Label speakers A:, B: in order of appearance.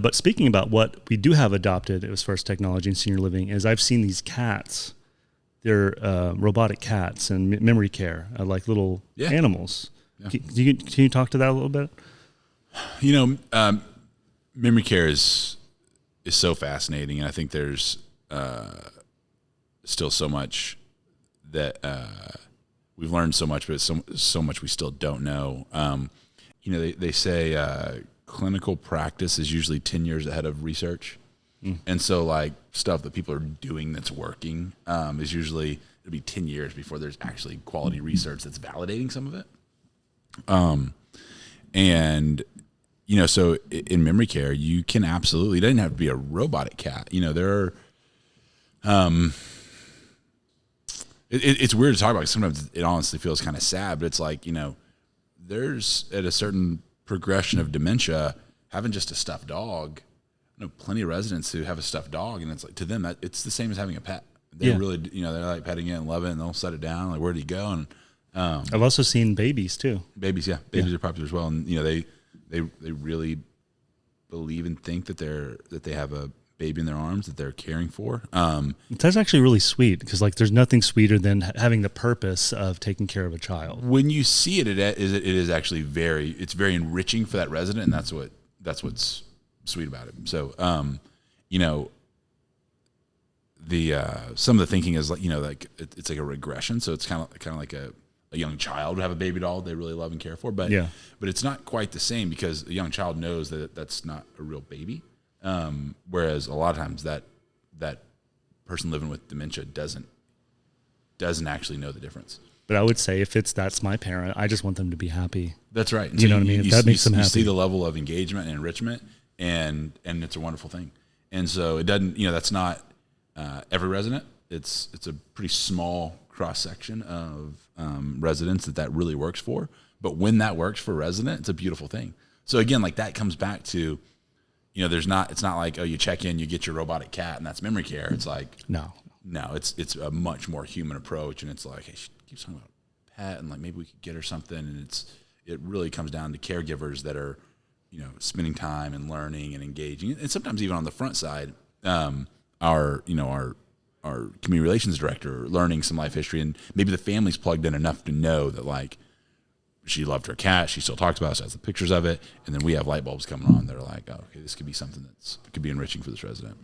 A: But speaking about what we do have adopted as far as technology and senior living is I've seen these cats. They're robotic cats and memory care, like little animals. Yeah. Can you talk to that a little bit?
B: Memory care is so fascinating, and I think there's still so much that we've learned so much, but so much we still don't know. They say clinical practice is usually 10 years ahead of research. And so like stuff that people are doing that's working is usually, it'll be 10 years before there's actually quality research that's validating some of it. So in memory care, you can absolutely, it doesn't have to be a robotic cat. There are, it's weird to talk about because sometimes it honestly feels kind of sad, but it's like, there's at a certain progression of dementia, having just a stuffed dog. I know plenty of residents who have a stuffed dog, and it's like to them it's the same as having a pet. They really, they're like petting it and love it, and they'll set it down. Like, where do you go? And
A: I've also seen babies too.
B: Babies are popular as well, and they really believe and think that they have a baby in their arms that they're caring for.
A: That's actually really sweet because like there's nothing sweeter than having the purpose of taking care of a child.
B: When you see it is actually very enriching for that resident, and that's what's sweet about it. So some of the thinking is like it's like a regression. So it's kind of like a young child would have a baby doll they really love and care for, but it's not quite the same because a young child knows that that's not a real baby. Whereas a lot of times that person living with dementia doesn't actually know the difference.
A: But I would say if that's my parent, I just want them to be happy.
B: That's right.
A: You know what I mean? If that makes them happy.
B: You see the level of engagement and enrichment, and it's a wonderful thing. And so it doesn't, that's not every resident. It's a pretty small cross section of residents that really works for. But when that works for a resident, it's a beautiful thing. So again, like that comes back to, it's not like, oh, you check in, you get your robotic cat, and that's memory care. It's like no, it's a much more human approach, and it's like, hey, she keeps talking about a pet, and like maybe we could get her something, and it really comes down to caregivers that are, spending time and learning and engaging, and sometimes even on the front side, our community relations director learning some life history, and maybe the family's plugged in enough to know that like she loved her cat, she still talks about it, has the pictures of it, and then we have light bulbs coming on that are like, oh, okay, this could be something that could be enriching for this resident.